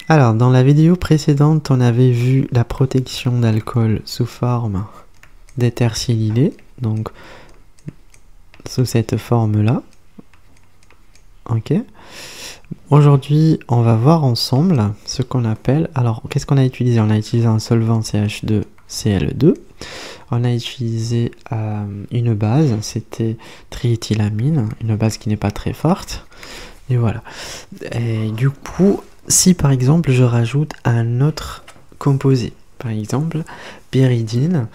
Alors, dans la vidéo précédente, on avait vu la protection d'alcool sous forme d'éther-silylé, donc sous cette forme-là. Ok. Aujourd'hui, on va voir ensemble ce qu'on appelle... Alors, qu'est-ce qu'on a utilisé? On a utilisé un solvant CH2Cl2. On a utilisé une base, c'était triéthylamine, une base qui n'est pas très forte. Et voilà. Et du coup, si par exemple je rajoute un autre composé, par exemple pyridine,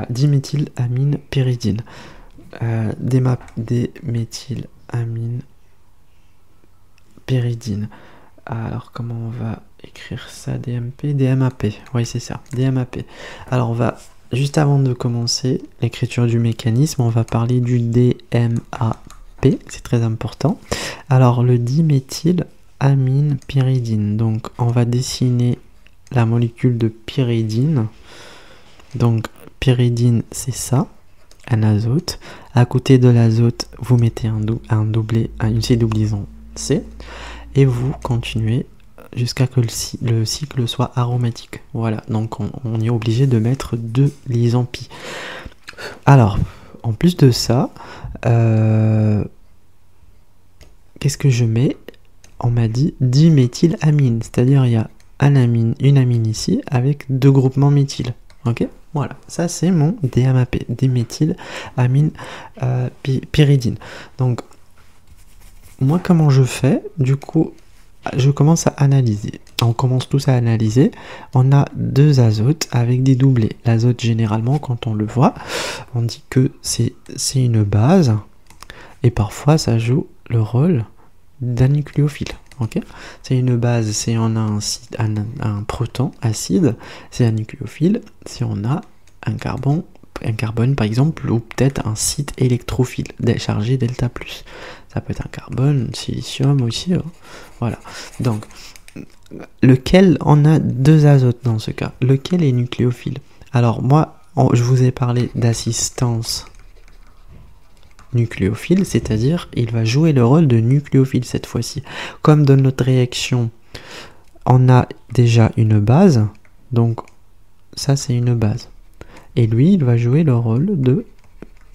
diméthylamine pyridine, déméthylamine pyridine. Alors comment on va écrire ça? DMP, DMAP, oui c'est ça, DMAP. Alors on va, juste avant de commencer l'écriture du mécanisme, on va parler du DMAP, c'est très important. Alors le diméthylamine pyridine, donc on va dessiner la molécule de pyridine. Donc pyridine c'est ça, un azote. À côté de l'azote, vous mettez une C-doublison C, et vous continuez jusqu'à que le cycle soit aromatique. Voilà, donc on est obligé de mettre 2 liaisons pi. Alors, en plus de ça, qu'est-ce que je mets? On m'a dit diméthylamine, c'est-à-dire il y a une amine ici avec 2 groupements méthyl. Ok, voilà, ça c'est mon DMAP, diméthylamine pyridine. Donc, moi comment je fais? Du coup, je commence à analyser. On commence tous à analyser. On a 2 azotes avec des doublés. L'azote, généralement, quand on le voit, on dit que c'est une base. Et parfois, ça joue le rôle d'un nucléophile. Okay, c'est une base, si on a un proton acide, c'est un nucléophile. Si on a un carbone par exemple, ou peut-être un site électrophile chargé delta+. Ça peut être un carbone, un silicium aussi. Voilà. Donc, lequel on a 2 azotes dans ce cas? Lequel est nucléophile? Alors moi, je vous ai parlé d'assistance nucléophile, c'est-à-dire il va jouer le rôle de nucléophile cette fois-ci. Comme dans notre réaction, on a déjà une base, donc ça c'est une base. Et lui, il va jouer le rôle de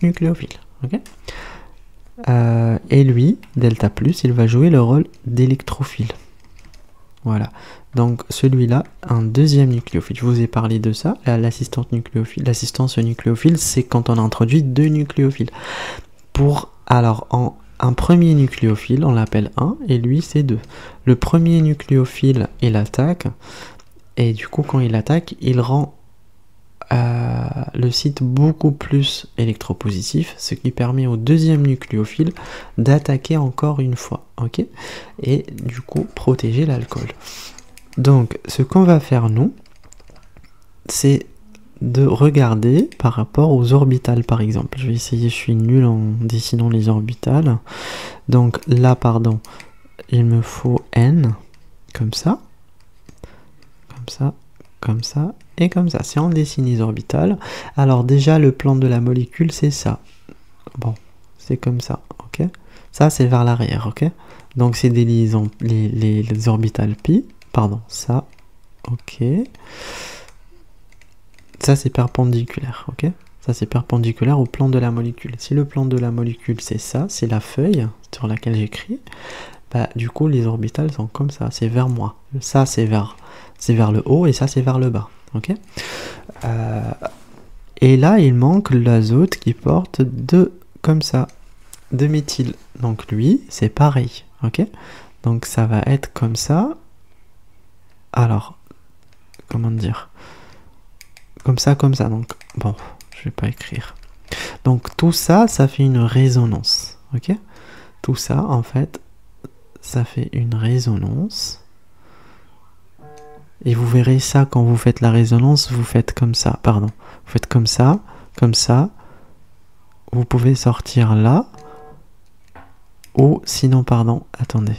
nucléophile. Okay, et lui, delta+, il va jouer le rôle d'électrophile. Voilà. Donc celui-là, un deuxième nucléophile. Je vous ai parlé de ça, l'assistance nucléophile. L'assistance nucléophile, c'est quand on introduit 2 nucléophiles. Alors, un premier nucléophile, on l'appelle 1, et lui, c'est 2. Le premier nucléophile, il attaque, et du coup, quand il attaque, il rend le site beaucoup plus électropositif, ce qui permet au deuxième nucléophile d'attaquer encore une fois, ok, et du coup protéger l'alcool. Donc ce qu'on va faire nous, c'est de regarder par rapport aux orbitales par exemple. Je vais essayer, je suis nul en dessinant les orbitales. Donc là, pardon, il me faut N, comme ça, comme ça, comme ça, et comme ça. Si on dessine les orbitales, alors déjà le plan de la molécule c'est ça. Bon, c'est comme ça, ok. Ça c'est vers l'arrière, ok. Donc c'est des liaisons, les orbitales pi, pardon, ça, ok. Ça c'est perpendiculaire, ok. Ça c'est perpendiculaire au plan de la molécule. Si le plan de la molécule c'est ça, c'est la feuille sur laquelle j'écris, bah du coup les orbitales sont comme ça, c'est vers moi. Ça c'est vers le haut et ça c'est vers le bas. Ok. Et là il manque l'azote qui porte 2 comme ça, 2 méthyl. Donc lui c'est pareil. Ok. Donc ça va être comme ça. Alors comment dire, comme ça. Donc bon, je vais pas écrire. Donc tout ça, ça fait une résonance. Ok. Tout ça en fait, ça fait une résonance. Et vous verrez ça quand vous faites la résonance, vous faites comme ça, pardon. Vous faites comme ça, comme ça. Vous pouvez sortir là. Ou sinon, pardon, attendez.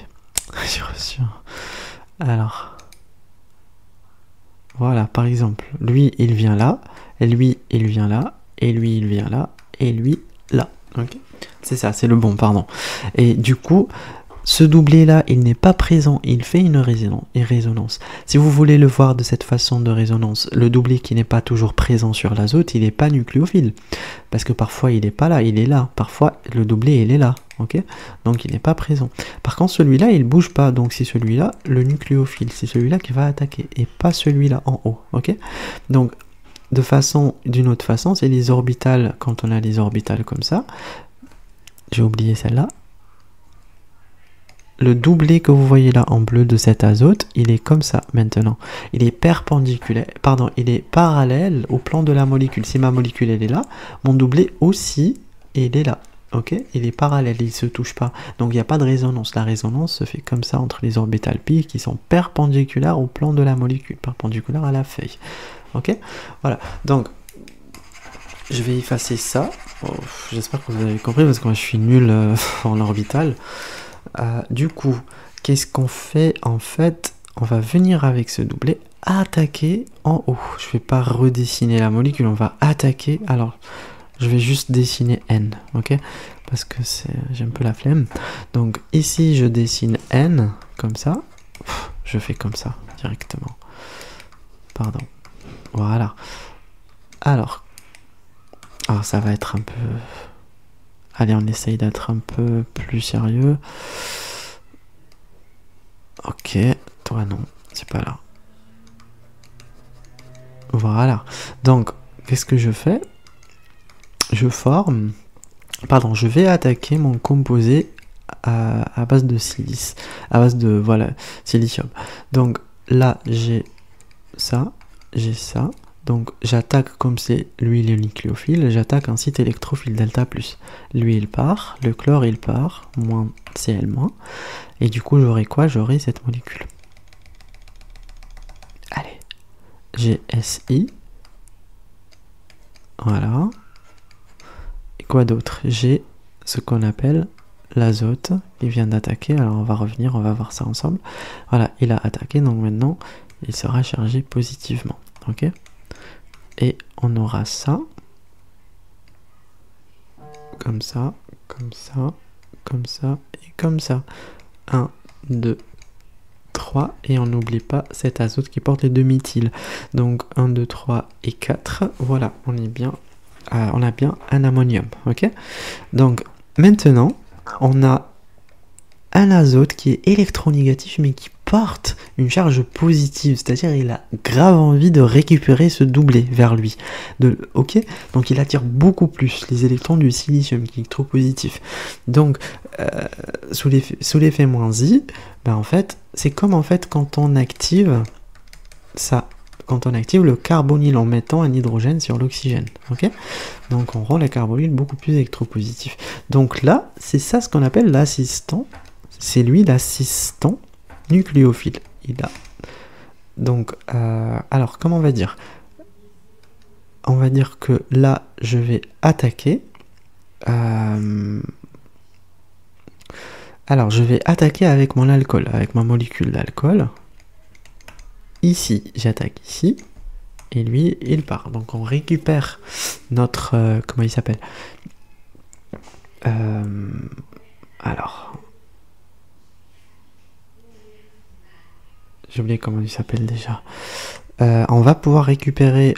J'ai reçu un... Alors. Voilà, par exemple, lui, il vient là. Et lui, il vient là. Et lui, il vient là. Et lui, là. Ok. C'est ça, c'est le bon, pardon. Et du coup, ce doublé-là, il n'est pas présent, il fait une résonance. Si vous voulez le voir de cette façon de résonance, le doublé qui n'est pas toujours présent sur l'azote, il n'est pas nucléophile. Parce que parfois, il n'est pas là, il est là. Parfois, le doublé, il est là. Ok, donc, il n'est pas présent. Par contre, celui-là, il ne bouge pas. Donc, c'est celui-là, le nucléophile. C'est celui-là qui va attaquer et pas celui-là en haut. Ok, donc, d'une autre façon, c'est les orbitales. Quand on a les orbitales comme ça, j'ai oublié celle-là. Le doublé que vous voyez là en bleu de cet azote, il est comme ça maintenant. Il est perpendiculaire, pardon, il est parallèle au plan de la molécule. Si ma molécule elle est là, mon doublé aussi, il est là. Ok, il est parallèle, il ne se touche pas. Donc il n'y a pas de résonance. La résonance se fait comme ça entre les orbitales pi qui sont perpendiculaires au plan de la molécule, perpendiculaires à la feuille. Ok, voilà. Donc je vais effacer ça. Oh, j'espère que vous avez compris parce que moi je suis nul en orbital. Du coup, qu'est-ce qu'on fait en fait? On va venir avec ce doublé attaquer en haut. Je ne vais pas redessiner la molécule, on va attaquer. Alors, je vais juste dessiner N, ok? Parce que j'ai un peu la flemme. Donc ici, je dessine N comme ça. Je fais comme ça directement. Pardon. Voilà. Alors, ça va être un peu... Allez, on essaye d'être un peu plus sérieux. Ok, toi non, c'est pas là. Voilà. Donc, qu'est-ce que je fais? Je vais attaquer mon composé à base de silice, à base de, voilà, silicium. Donc là, j'ai ça. Donc j'attaque comme c'est l'huile nucléophile, j'attaque un site électrophile delta+. Lui il part, le chlore il part, moins Cl-, et du coup j'aurai quoi? J'aurai cette molécule. Allez, j'ai Si, voilà. Et quoi d'autre? J'ai ce qu'on appelle l'azote qui vient d'attaquer, alors on va revenir, on va voir ça ensemble. Voilà, il a attaqué, donc maintenant il sera chargé positivement, ok? Et on aura ça, comme ça, comme ça, comme ça, et comme ça. 1, 2, 3, et on n'oublie pas cet azote qui porte les 2 méthyl. Donc 1, 2, 3 et 4, voilà, on est bien, on a bien un ammonium, ok? Donc maintenant, on a un azote qui est électronégatif mais qui porte une charge positive, c'est-à-dire il a grave envie de récupérer ce doublé vers lui. Ok, donc il attire beaucoup plus les électrons du silicium qui est trop positif. Donc sous l'effet moins I, ben en fait c'est comme en fait quand on active ça. Quand on active le carbonyle en mettant un hydrogène sur l'oxygène, ok? Donc on rend le carbonyle beaucoup plus électropositif. Donc là, c'est ça ce qu'on appelle l'assistant. C'est lui l'assistant nucléophile. Il a. Donc, alors comment on va dire? On va dire que là, je vais attaquer. Alors, je vais attaquer avec mon alcool, avec ma molécule d'alcool. Ici, j'attaque ici. Et lui, il part. Donc, on récupère notre... comment il s'appelle? Alors... J'ai oublié comment il s'appelle déjà. On va pouvoir récupérer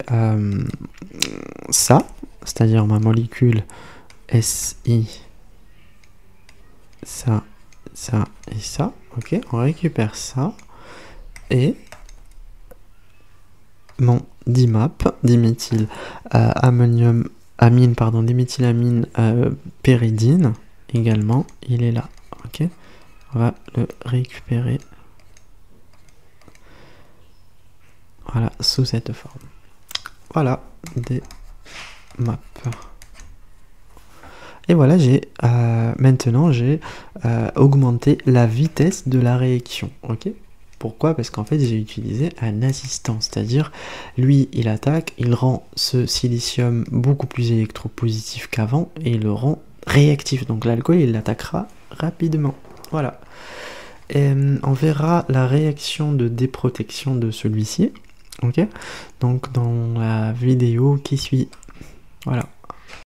ça, c'est-à-dire ma molécule Si, ça et ça. Ok, on récupère ça et mon DIMAP, diméthyl ammonium amine, pardon, diméthylamine pyridine également, il est là. Ok, on va le récupérer. Voilà, sous cette forme. Voilà, des maps. Et voilà, maintenant j'ai augmenté la vitesse de la réaction. Ok? Pourquoi? Parce qu'en fait, j'ai utilisé un assistant, c'est-à-dire, lui, il attaque, il rend ce silicium beaucoup plus électropositif qu'avant, et il le rend réactif. Donc l'alcool, il l'attaquera rapidement. Voilà. Et on verra la réaction de déprotection de celui-ci. Ok, donc dans la vidéo qui suit. Voilà.